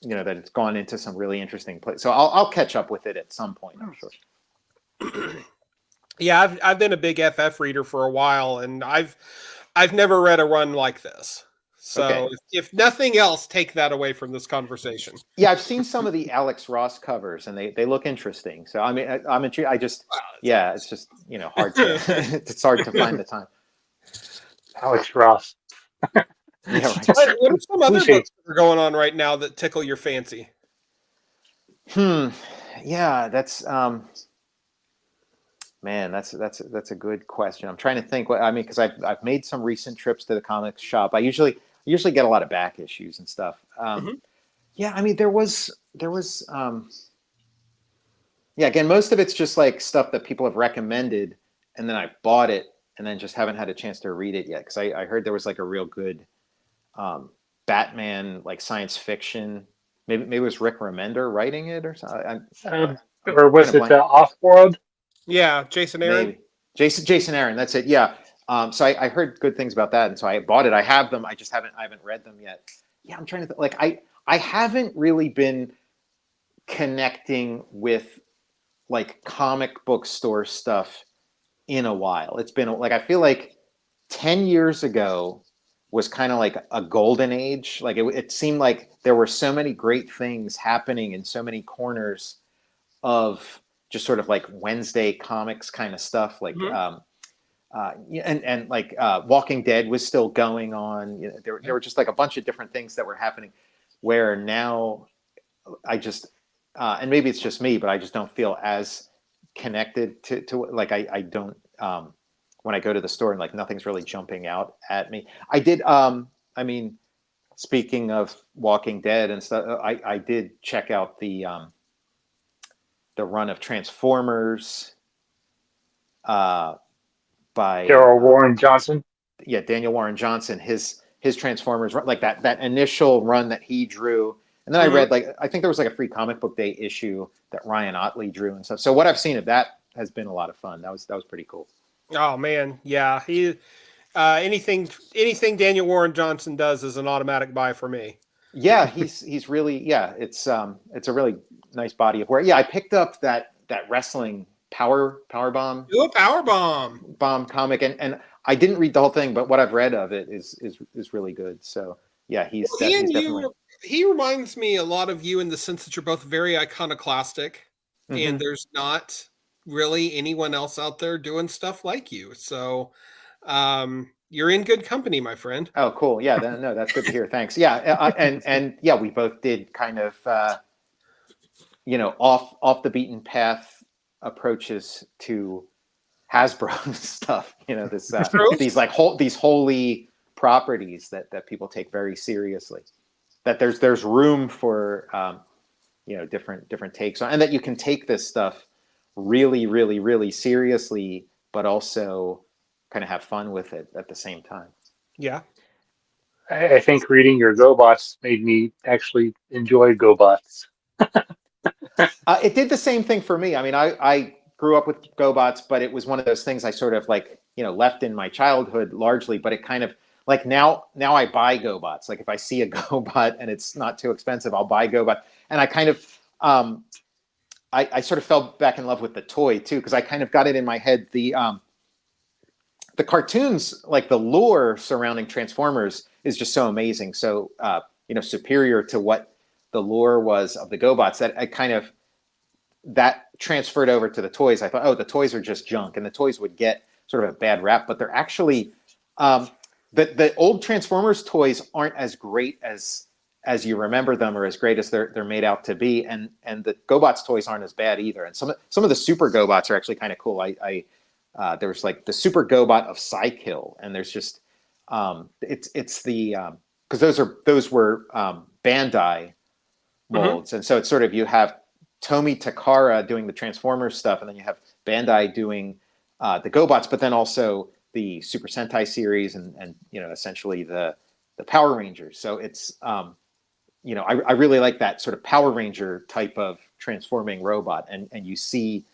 that it's gone into some really interesting place. So I'll catch up with it at some point, I'm sure. Yeah, I've been a big FF reader for a while, and I've never read a run like this. So okay. if nothing else, take that away from this conversation. Yeah, I've seen some of the Alex Ross covers, and they look interesting. So I mean, I'm intrigued. It's just hard to it's hard to find the time. Alex Ross. Yeah, right. What are some other books that are going on right now that tickle your fancy? Yeah, that's man, that's a good question. I'm trying to think. I mean, because I've made some recent trips to the comics shop. I usually get a lot of back issues and stuff. Yeah, I mean, there was yeah, again, most of it's just like stuff that people have recommended, and then I bought it and then just haven't had a chance to read it yet, because I heard there was like a real good Batman, like science fiction. Maybe it was Rick Remender writing it or something. Or was it Off-World? Yeah, Jason Aaron. Maybe. Jason Aaron. That's it. Yeah. So I heard good things about that, and so I bought it. I have them. I haven't read them yet. Yeah, I'm trying to like I haven't really been connecting with like comic book store stuff in a while. It's been like, I feel like 10 years ago was kind of like a golden age. Like it seemed like there were so many great things happening in so many corners of just sort of like Wednesday comics kind of stuff. Like, and like Walking Dead was still going on. There were just like a bunch of different things that were happening, where now I just, and maybe it's just me, but I just don't feel as connected to like, I don't, when I go to the store and like nothing's really jumping out at me. I did, I mean, speaking of Walking Dead and stuff, I did check out the run of Transformers by Daryl Warren Johnson. Yeah, Daniel Warren Johnson. His Transformers run, like that initial run that he drew, and then I read like, I think there was like a free comic book day issue that Ryan Ottley drew and stuff. So what I've seen of that has been a lot of fun. That was pretty cool. Oh man, yeah. He anything Daniel Warren Johnson does is an automatic buy for me. Yeah, he's really, yeah. It's a really nice body of work. Yeah, I picked up that wrestling power bomb. Do a power bomb comic, and I didn't read the whole thing, but what I've read of it is really good. So yeah, he's definitely. He reminds me a lot of you in the sense that you're both very iconoclastic, and there's not really anyone else out there doing stuff like you. So you're in good company, my friend. Oh, cool. Yeah, no, that's good to hear. Thanks. Yeah, and yeah, we both did kind of off the beaten path approaches to Hasbro stuff. These like these holy properties that people take very seriously. that there's room for different takes on, and that you can take this stuff really, really, really seriously, but also kind of have fun with it at the same time. Yeah. I think reading your GoBots made me actually enjoy GoBots. It did the same thing for me. I mean, I grew up with GoBots, but it was one of those things I sort of like, left in my childhood largely, but it kind of like now I buy GoBots. Like if I see a GoBot and it's not too expensive, I'll buy GoBot. And I kind of, I sort of fell back in love with the toy too, because I kind of got it in my head. The cartoons, like the lore surrounding Transformers, is just so amazing. So superior to what the lore was of the GoBots, that I kind of that transferred over to the toys. I thought, oh, the toys are just junk, and the toys would get sort of a bad rap, but they're actually the old Transformers toys aren't as great as you remember them, or as great as they're made out to be, and the GoBots toys aren't as bad either. And some of the Super GoBots are actually kind of cool. There's like the Super GoBot of Psykill, and there's just it's the because those were Bandai molds, and so it's sort of, you have Tomi Takara doing the Transformers stuff, and then you have Bandai doing the GoBots, but then also the Super Sentai series, and essentially the Power Rangers. So it's I really like that sort of Power Ranger type of transforming robot, and you see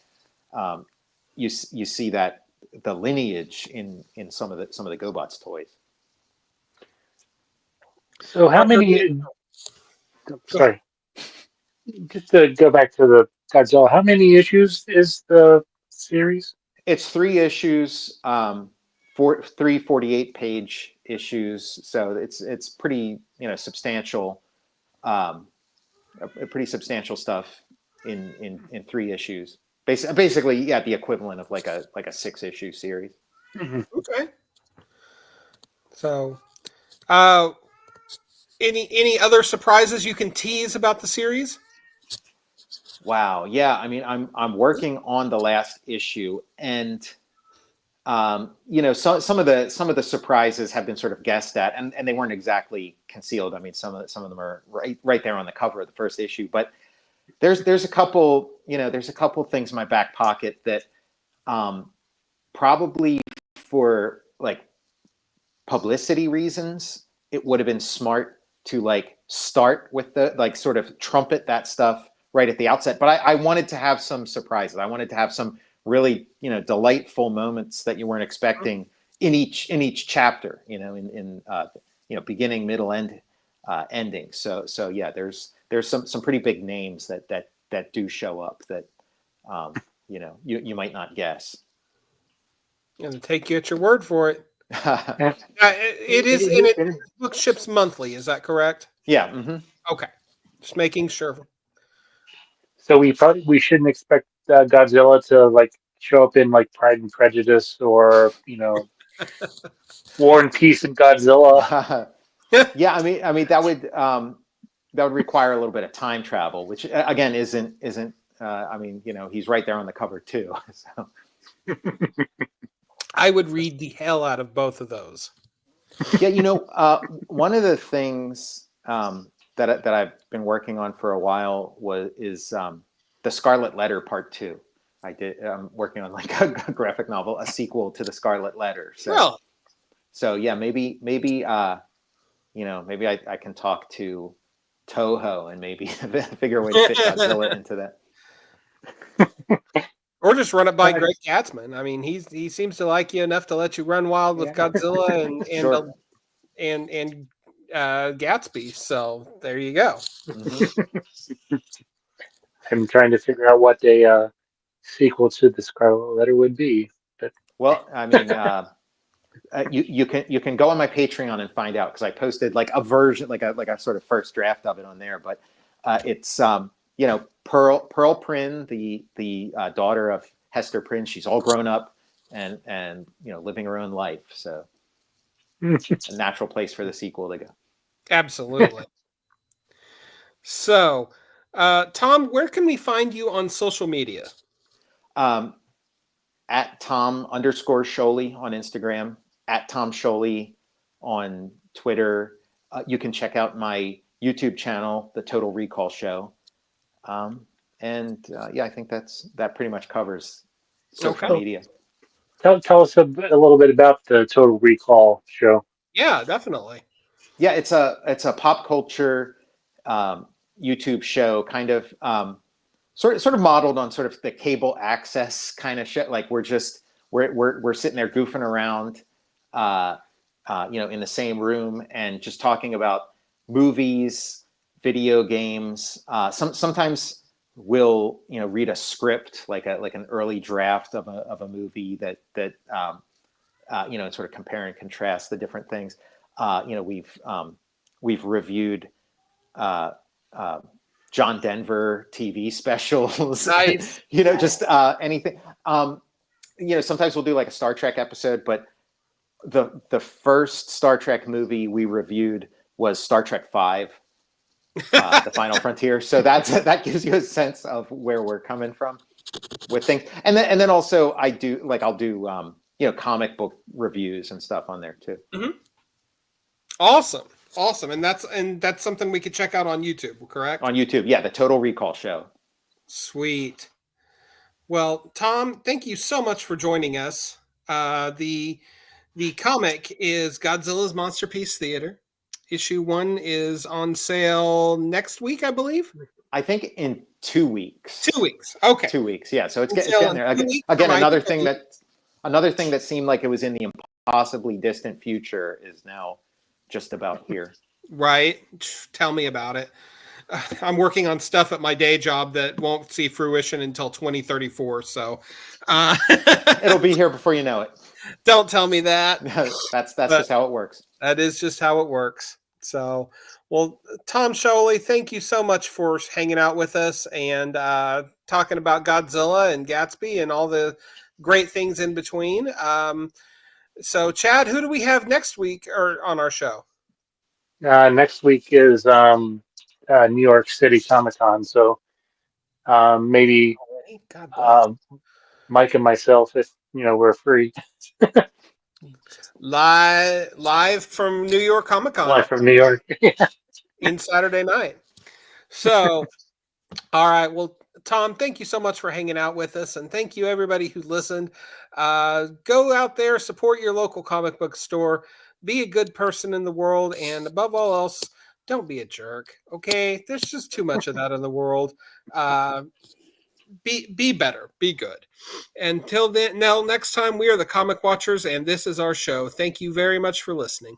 you see that the lineage in some of the GoBots toys. So how many? Sorry, just to go back to the Godzilla. How many issues is the series? It's 3 issues, 48-page issues. So it's pretty substantial, a pretty substantial stuff in 3 issues. Basically, yeah, the equivalent of like a 6-issue series. Mm-hmm. Okay. So, any other surprises you can tease about the series? Wow. Yeah. I mean, I'm working on the last issue, and some of the surprises have been sort of guessed at, and they weren't exactly concealed. I mean, some of them are right there on the cover of the first issue, but there's a couple things in my back pocket that probably for like publicity reasons, it would have been smart to like start with the like sort of trumpet that stuff right at the outset. But I wanted to have some surprises. I wanted to have some really delightful moments that you weren't expecting in each chapter. In beginning, middle, end, ending. So yeah, there's some pretty big names that do show up that you might not guess. I'm going to take you at your word for it. Yeah. It is, and it book ships monthly. Is that correct? Yeah. Mm-hmm. Okay, just making sure. So we shouldn't expect Godzilla to like show up in like Pride and Prejudice, or War and Peace and Godzilla. Yeah, I mean that would require a little bit of time travel, which again isn't. I mean, he's right there on the cover too. So. I would read the hell out of both of those. Yeah, one of the things that I've been working on for a while is the Scarlet Letter Part 2. I'm working on like a graphic novel, a sequel to the Scarlet Letter. So yeah, maybe I can talk to Toho and maybe figure a way to fit Godzilla into that. Or just run it by Greg Katzman. I mean, he seems to like you enough to let you run wild with Godzilla and Gatsby. So there you go. Mm-hmm. I'm trying to figure out what a sequel to the Scarlet Letter would be. But well, I mean, you can go on my Patreon and find out, because I posted like a version, like a sort of first draft of it on there. But it's Pearl Prynne, the daughter of Hester Prynne. She's all grown up and living her own life. So a natural place for the sequel to go. Absolutely. So, Tom, where can we find you on social media? At Tom_Scioli on Instagram, at Tom Scioli on Twitter. You can check out my YouTube channel, The Total Recall Show. I think that pretty much covers social Okay. media. Tell us a little bit about the Total Recall show. Yeah, definitely. Yeah, it's a pop culture YouTube show, kind of sort of modeled on sort of the cable access kind of shit. Like we're sitting there goofing around, in the same room and just talking about movies, video games. Sometimes we'll read a script, like an early draft of a movie that and sort of compare and contrast the different things. We've reviewed John Denver TV specials. Nice. Just anything. Sometimes we'll do like a Star Trek episode, but the first Star Trek movie we reviewed was Star Trek V, The Final Frontier. So that gives you a sense of where we're coming from with things. And then also I'll do comic book reviews and stuff on there too. Mm-hmm. Awesome. And that's something we could check out on YouTube, correct? On YouTube, yeah, The Total Recall Show. Sweet. Well, Tom, thank you so much for joining us. The comic is Godzilla's Monsterpiece Theater. Issue 1 is on sale next week, I believe. I think in 2 weeks. 2 weeks. Okay. 2 weeks. Yeah. So it's getting there. Again, another thing that seemed like it was in the impossibly distant future is now just about here. Right. Tell me about it. I'm working on stuff at my day job that won't see fruition until 2034. So it'll be here before you know it. Don't tell me that. That's just how it works. That is just how it works. So, well, Tom Scioli, thank you so much for hanging out with us and talking about Godzilla and Gatsby and all the great things in between. So, Chad, who do we have next week or on our show? Next week is New York City Comic Con. So maybe Mike and myself, if we're free. Live from New York Comic Con. Live from New York. In Saturday night. So, all right. Well, Tom, thank you so much for hanging out with us. And thank you, everybody who listened. Go out there, support your local comic book store. Be a good person in the world. And above all else, don't be a jerk. Okay? There's just too much of that in the world. Be better. Be good. Until then, now next time, we are the Comic Watchers, and this is our show. Thank you very much for listening.